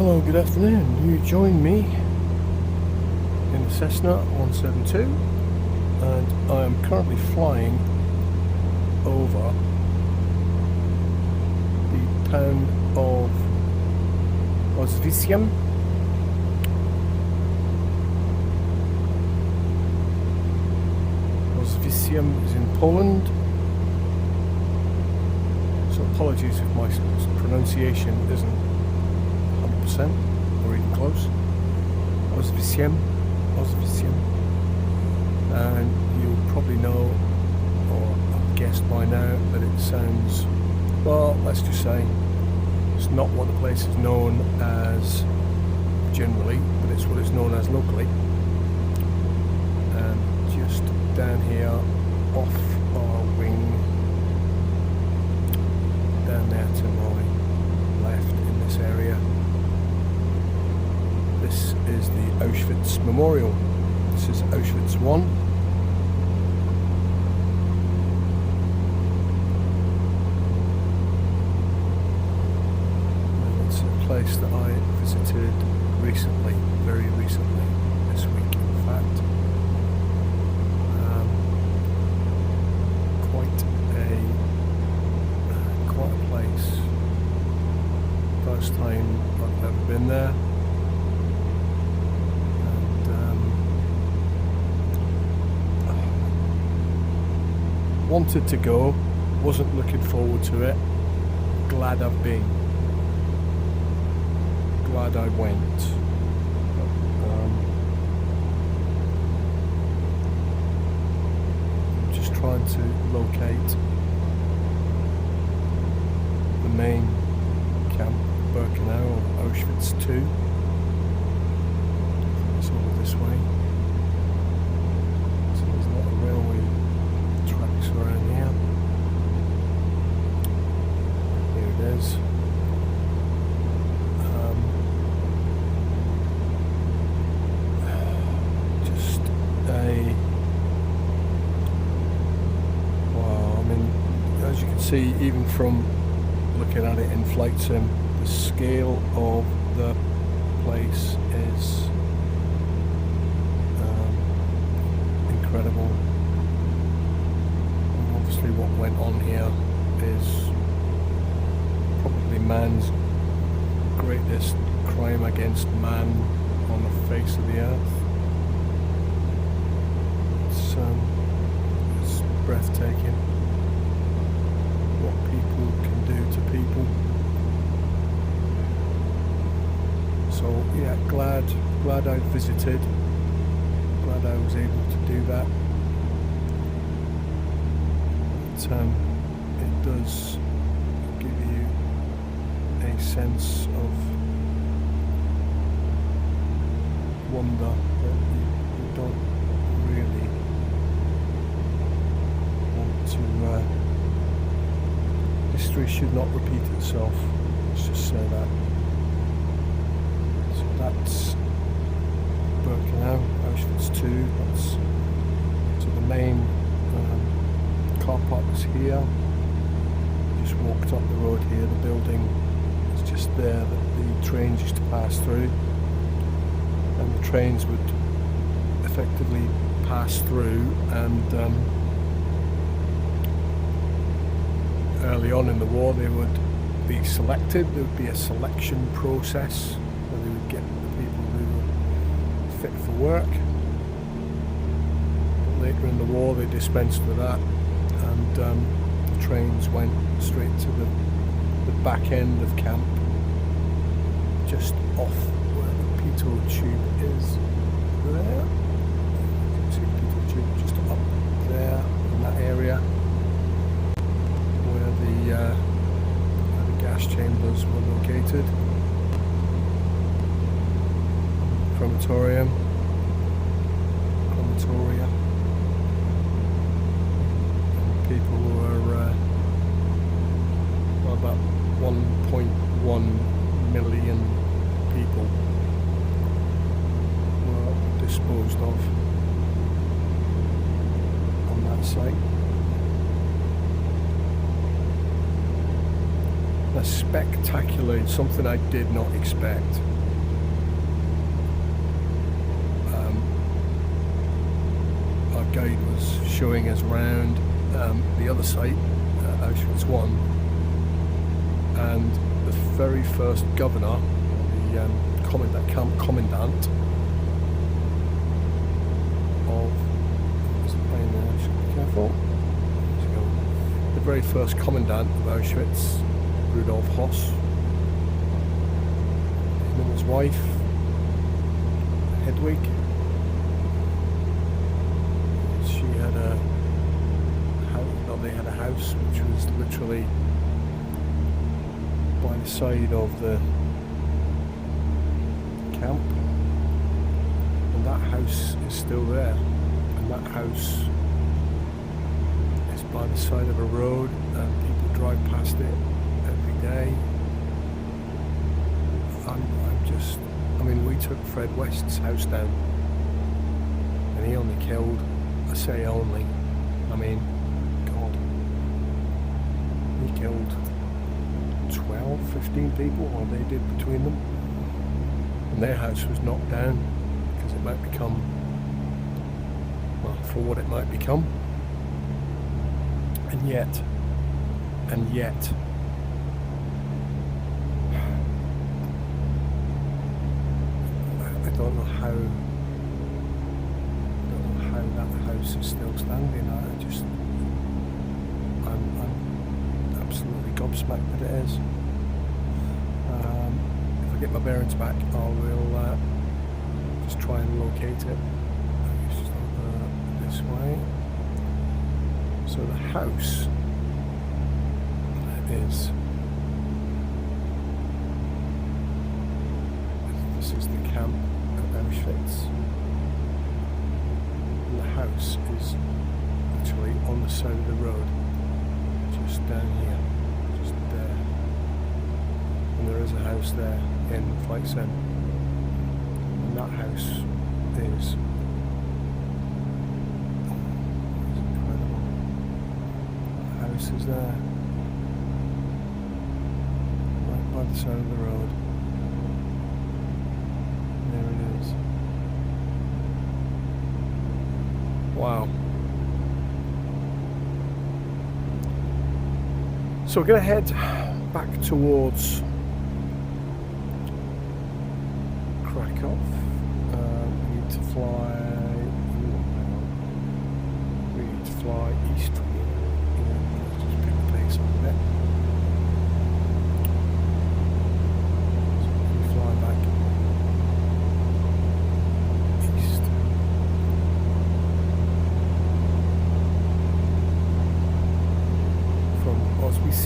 Hello, good afternoon. You join me in the Cessna 172 and I am currently flying over the town of Aoschwitz. Aoschwitz is in Poland, so apologies if my pronunciation isn't 100% or even close. Aoschwitz, and you'll probably know, or I've guessed by now, that it sounds, well, let's just say it's not what the place is known as generally, but it's what it's known as locally. And just down here off our wing, down there to my left in this area, this is the Aoschwitz Memorial. This is Aoschwitz 1. And it's a place that I visited recently, very recently, this week in fact. Quite a place. First time I've ever been there. Wanted to go, wasn't looking forward to it. Glad I've been. Glad I went. I'm just trying to locate the main camp, Krakow, or Aoschwitz 2. It's over this way. So there's a lot of railway tracks around here. Here it is. Just a wow. I mean, as you can see, even from looking at it in flight sim, the scale of the place is incredible. Obviously what went on here is probably man's greatest crime against man on the face of the earth. It's breathtaking what people can do to people. So yeah, glad I visited, glad I was able to do that. It does give you a sense of wonder that you don't really want to. History should not repeat itself. Let's just say that. So that's Krakow, Aoschwitz 2. That's so the main car park is here. Just walked up the road here. The building is just there that the trains used to pass through, and the trains would effectively pass through. And early on in the war, they would be selected. There would be a selection process where they would get the people who were fit for work. But later in the war, they dispensed with that. And the trains went straight to the back end of camp, just off where the pitot tube is there. You can see the pitot tube just up there in that area where the gas chambers were located. Crematoria. People were about 1.1 million people were disposed of on that site. Spectacular, something I did not expect. guide was showing us around the other site, Aoschwitz 1, and the very first governor, the camp commandant of, be careful, the very first commandant of Auschwitz, Rudolf Hoss, him and his wife, Hedwig. They had a house which was literally by the side of the camp, and that house is still there, and that house is by the side of a road, and people drive past it every day. I mean, we took Fred West's house down, and he only killed, I say only, I mean, God, he killed 12, 15 people, or they did between them, and their house was knocked down because it might become, well, for what it might become. And yet I don't know how that house is still standing. I'm absolutely gobsmacked that it is. If I get my bearings back, I will just try and locate it. Just this way. So the house is, this is the camp at Aoschwitz, and the house is literally on the side of the road, just down here, just there, and there is a house there in Flightsen, and that house is incredible. That house is there, right by the side of the road. There it is. Wow. So we're going to head back towards Krakow. We need to fly. We need to fly east from here. Let's just pick the pace up a bit. So we fly back east. From Aoschwitz.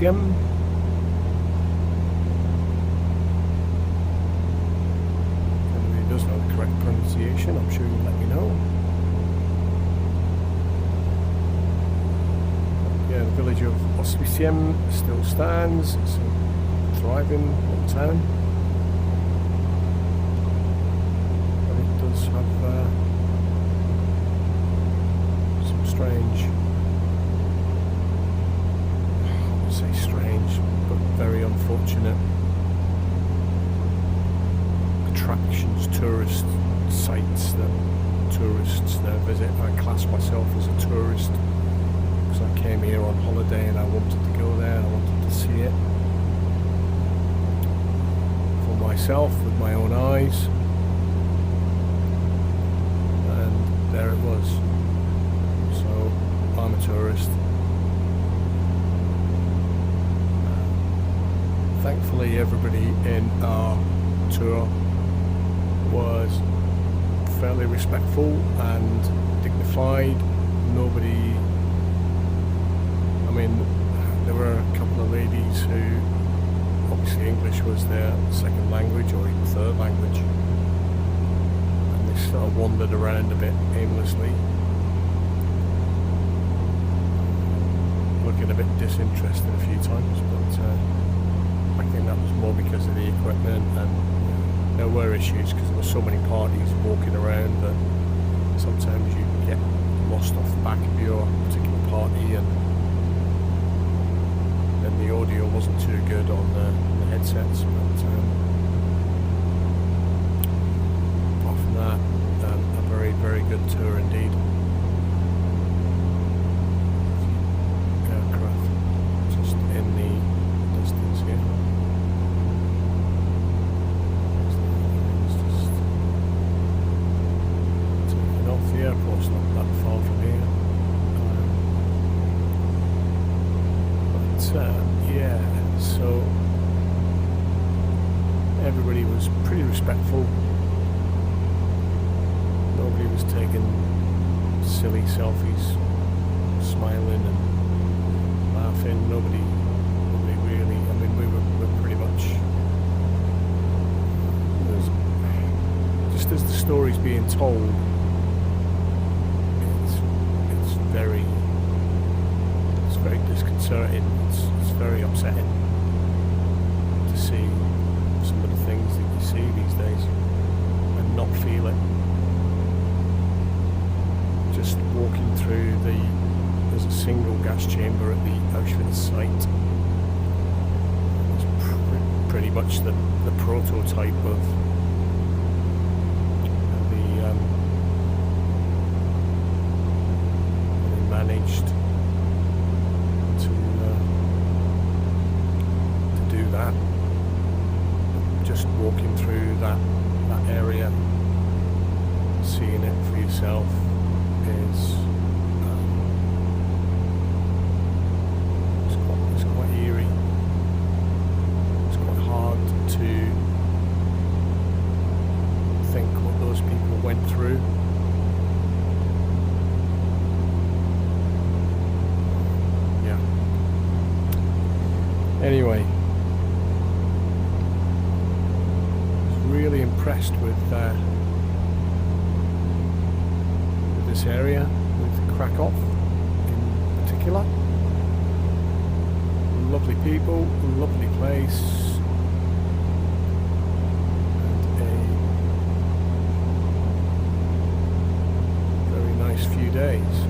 Anybody does know the correct pronunciation, I'm sure you'll let me know. Yeah, the village of Aoschwitz still stands. It's a thriving little town. But it does have some strange, I would say strange, but very unfortunate attractions, tourist sites that tourists now visit. I class myself as a tourist because I came here on holiday and I wanted to go there, I wanted to see it for myself with my own eyes, and there it was. So I'm a tourist. Thankfully everybody in our tour was fairly respectful and dignified. Nobody, I mean, there were a couple of ladies who obviously English was their second language or even third language, and they sort of wandered around a bit aimlessly, looking a bit disinterested a few times, but I think that was more because of the equipment, and there were issues because there were so many parties walking around that sometimes you can get lost off the back of your particular party, and then the audio wasn't too good on the headsets. But apart from that, a very, very good tour indeed. Yeah, so everybody was pretty respectful. Nobody was taking silly selfies, smiling and laughing. Nobody really. I mean, we were pretty much just as the story's being told. It's very disconcerting. It's very upsetting to see some of the things that you see these days and not feel it. Just walking through there's a single gas chamber at the Aoschwitz site. It's pretty much the prototype of they managed to do that. Just walking through that area, seeing it for yourself is it's quite eerie. It's quite hard to think what those people went through. Yeah. Anyway, I was really impressed with this area, with Krakow in particular. Lovely people, lovely place, and a very nice few days.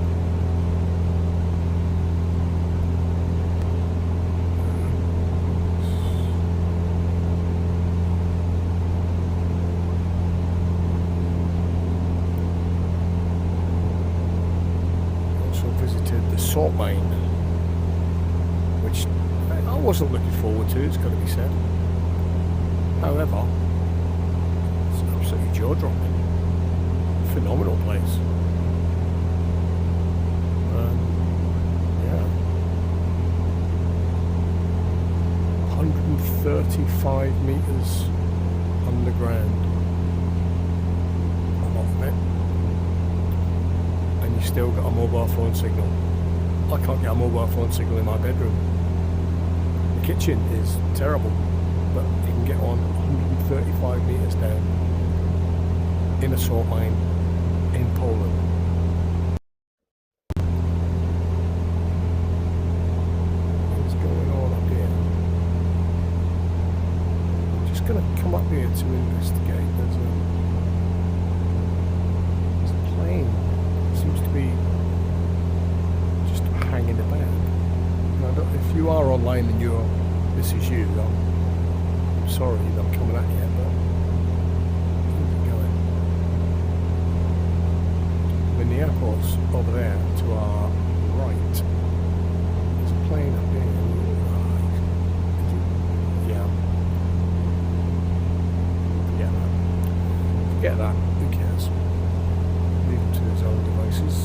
Visited the salt mine, which I wasn't looking forward to, it's got to be said. However, it's absolutely jaw-dropping. Phenomenal place. Yeah. 135 meters underground. A lot of it. You still got a mobile phone signal. I can't get a mobile phone signal in my bedroom. The kitchen is terrible, but you can get on 135 meters down in a salt mine in Poland. What's going on up here? I'm just going to come up here to investigate. There's a plane. Seems to be just hanging about. Now, if you are online and this is you, I'm sorry that I'm coming at you, but keep it going. When the airport's over there to our right, there's a plane up here. Yeah. Forget that. Who cares? Leave him to his own devices.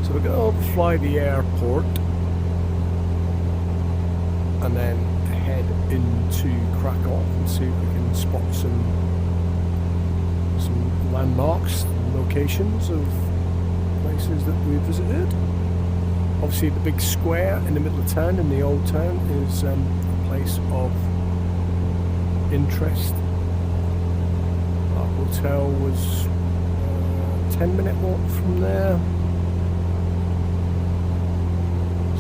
So we're going to overfly the airport and then head into Krakow and see if we can spot some landmarks, locations of places that we visited. Obviously the big square in the middle of town, in the old town, is a place of interest. Our hotel was a 10-minute walk from there.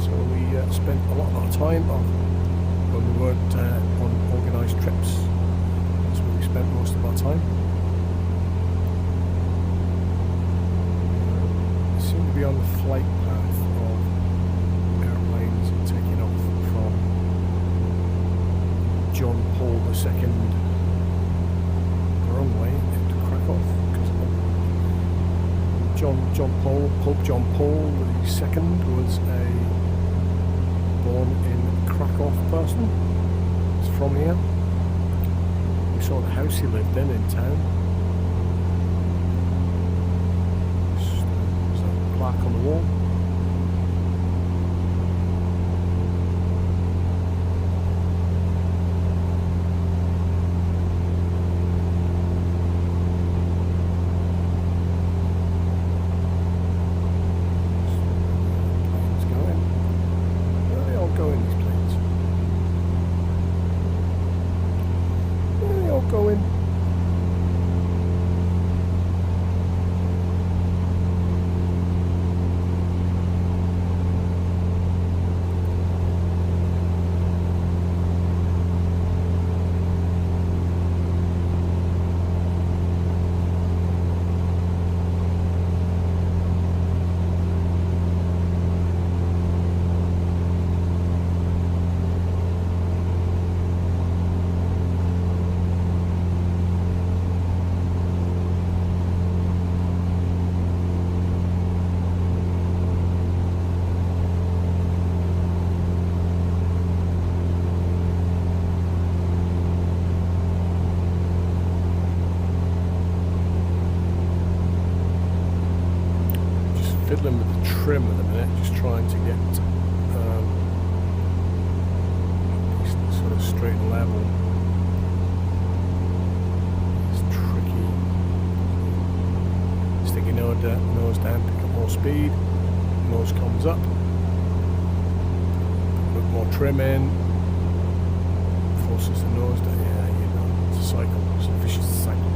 So we spent a lot of our time when we weren't on organised trips. That's where we spent most of our time. We seem to be on the flight path of airplanes taking off from John Paul II runway into Krakow. Pope John Paul II was a born in Krakow person. He's from here. We saw the house he lived in town. There's a plaque on the wall. trim at the minute, just trying to get sort of straight and level. It's tricky. Stick your nose down, pick up more speed, nose comes up, put more trim in, forces the nose down. Yeah, you know, it's a cycle, it's a vicious cycle.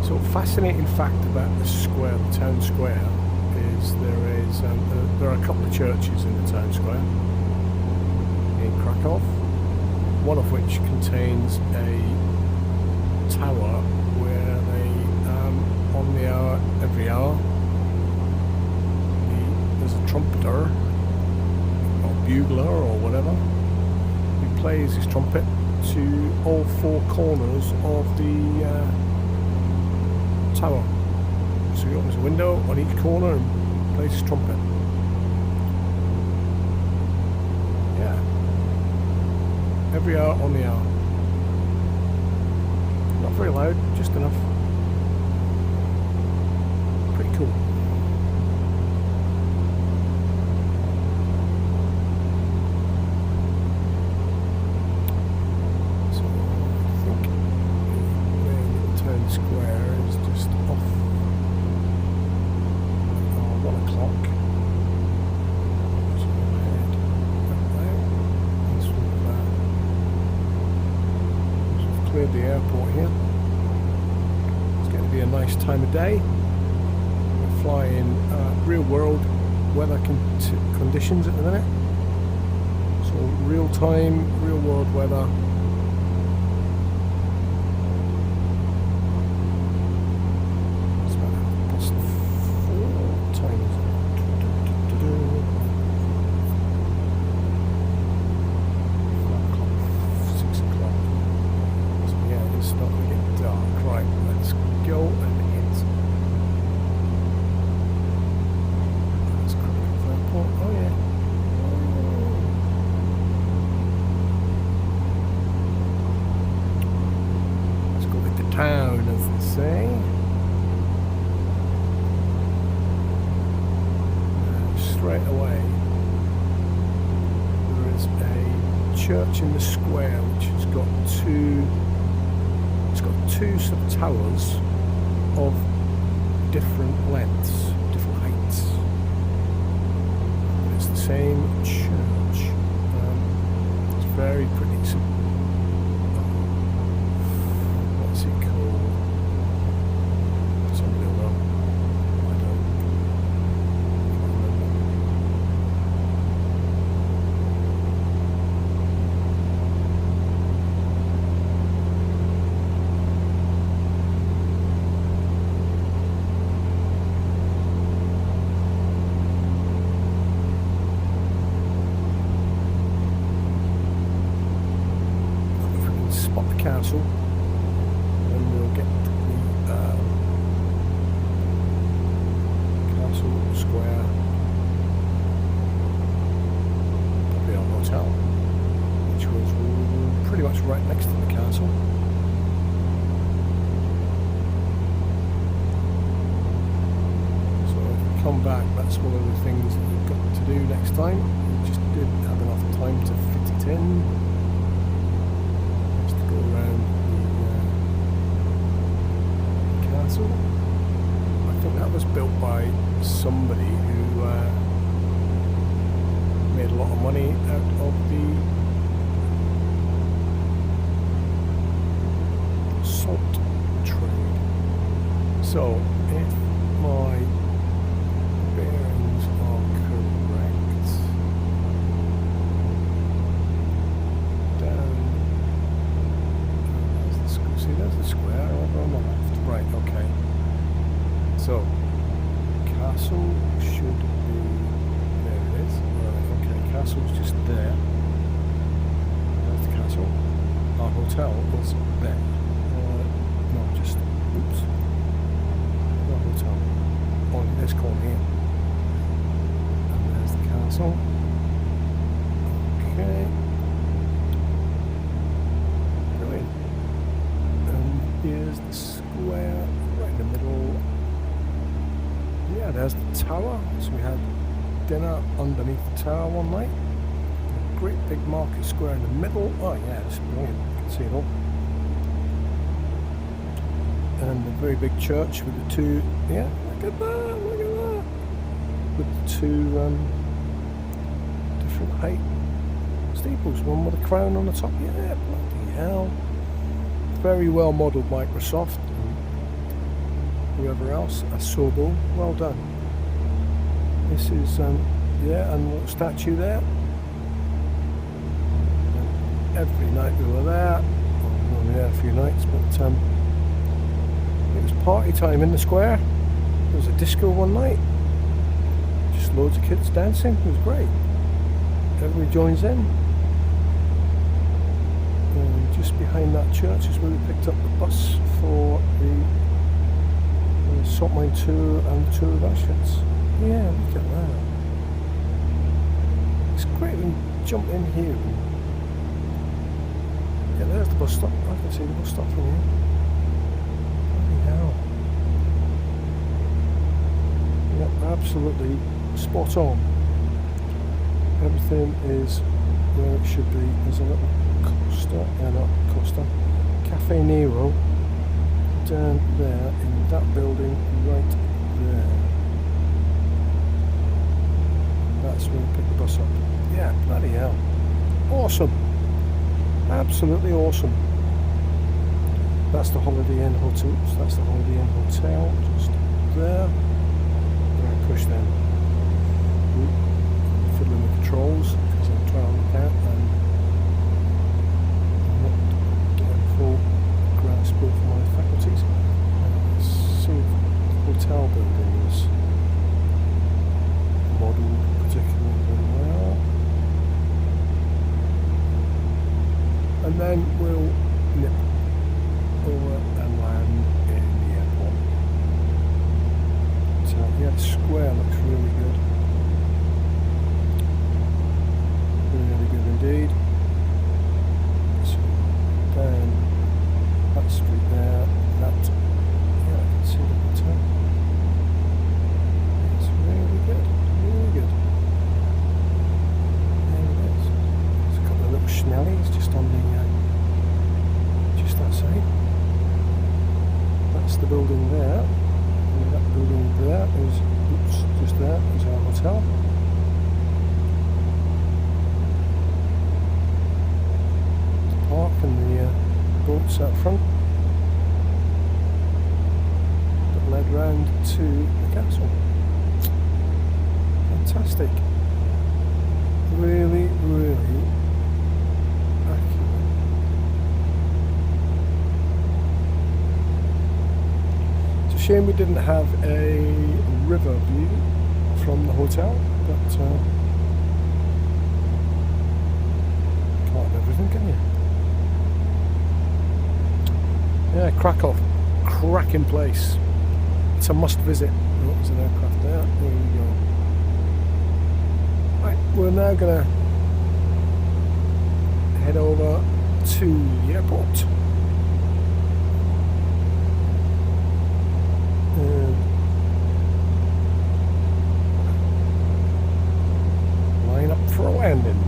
So, fascinating fact about the square, the town square, is there are a couple of churches in the town square in Krakow, one of which contains a tower where they, on the hour, every hour, there's a trumpeter or bugler or whatever who plays his trumpet to all four corners of the tower. So he opens a window on each corner and plays his trumpet. Yeah. Every hour on the hour. Not very loud, just enough. Pretty cool. So I think the town square is just off 1 o'clock. So we'll head that way. Once we've cleared the airport here. It's going to be a nice time of day. We're flying real world weather conditions at the minute. So real time, real world weather. It's about 4 times. 6 o'clock. So yeah, it's not going to get dark. Right, let's go and hit. That's Krakow Airport. Oh yeah. Let's go with the town, as they say. Straight away, there is a church in the square which has got two sort of towers of different lengths, different heights. But it's the same church. It's very pretty. So, what's it called? Somebody will know. I don't. Spot the castle, and we'll get the castle square, probably our hotel, which was pretty much right next to the castle. So if we come back, that's one of the things that we've got to do next time. We just didn't have enough time to fit it in. Around the castle. I think that was built by somebody who made a lot of money out of the salt trade. So if my bearings are correct, down. See, there's the square over on the left. Right, okay. So, castle should be... There it is. Right, okay, castle's just there. There's the castle. Our hotel is there. No, just... Oops. Our hotel. On this corner here. And there's the castle. Okay. Brilliant. the middle. Yeah, there's the tower. So we had dinner underneath the tower one night. A great big market square in the middle. Oh yeah, it's brilliant. You can see it all. And a very big church with the two. Yeah, look at that! Look at that! With the two different height steeples. One with a crown on the top. Yeah, bloody hell! Very well modelled, Microsoft. Whoever else, Asobo, well done. This is, yeah, and a little statue there. And every night we were there. Well, we were only there a few nights, but it was party time in the square. There was a disco one night. Just loads of kids dancing. It was great. Everybody joins in. And just behind that church is where we picked up the bus for the salt mine tour and the tour of Aoschwitz. Yeah, look at that. It's great when you jump in here. Yeah, there's the bus stop. I can see the bus stop from here. Bloody hell. Yeah, absolutely spot on. Everything is where it should be. There's a little Costa, not Costa, Cafe Nero down there in that building right there. That's where we pick the bus up. Yeah, bloody hell. Awesome. Absolutely awesome. That's the Holiday Inn Hotel. That's the Holiday Inn Hotel just there. Right, push them. Fiddling with the controls because I'm trying to look out and I'm not getting full grasp of my faculties. See if the hotel building is modelled particularly well. And then we'll nip over and land in the airport. So yeah, the square looks really good. Really good indeed. So down that street there, that, yeah, I can see the hotel. It's really good, really good. There it is. There's a couple of little Schnellies just on the, just outside. That's the building there. And that building there is, oops, just there is our hotel. The park and the boats out front that led round to the castle. Fantastic. Really, really accurate. It's a shame we didn't have a river view from the hotel, but can't have everything, can you? Yeah, Krakow, cracking place. It's a must visit. Oh, there's an aircraft there. There we go. Right, we're now gonna head over to the airport. Line up for a landing.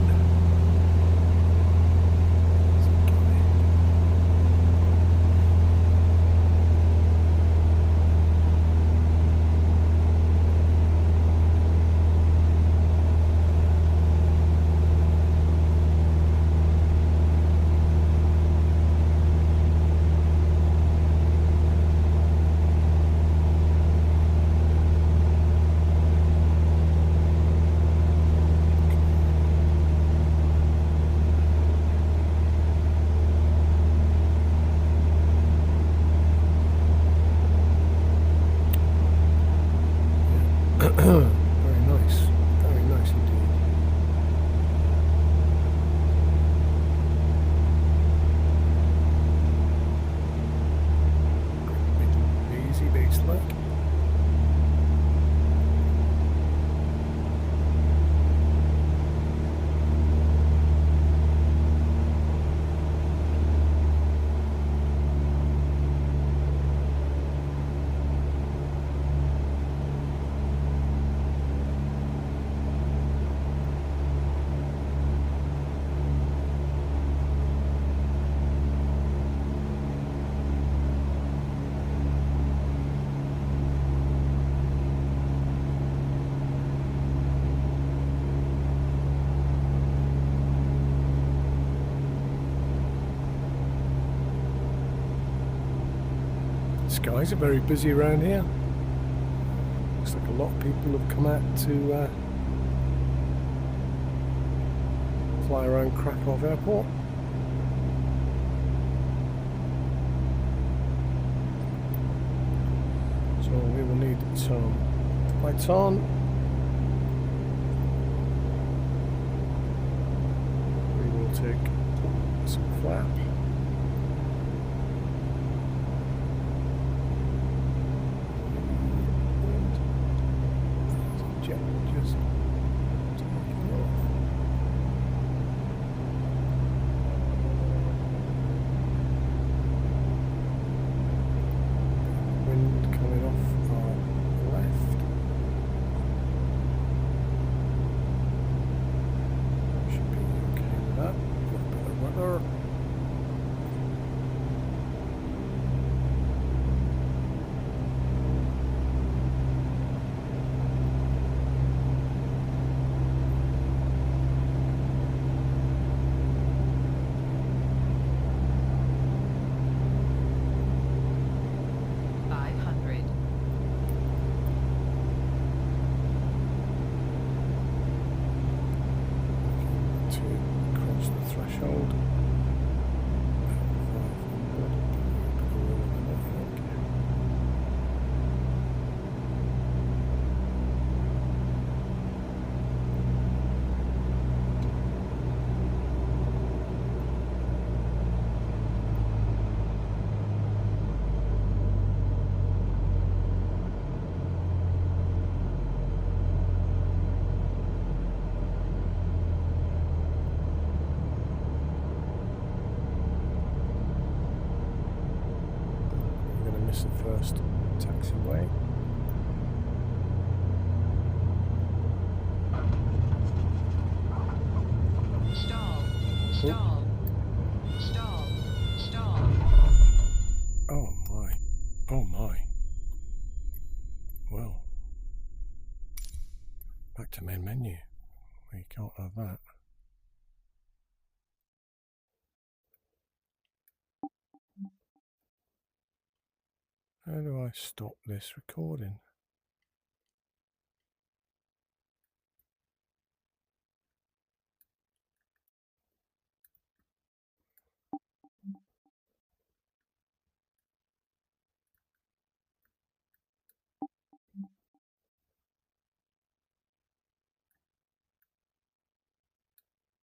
Very nice indeed. Big, easy base like. skies are very busy around here. Looks like a lot of people have come out to fly around Krakow airport. So we will need some lights on. We will take some flap. Jet just taking off. Wind coming off our left. Should be okay with that. A little bit of weather. Threshold. The first taxiway. Stall. Oh my. Oh my. Well. Back to main menu. We can't have that. How do I stop this recording?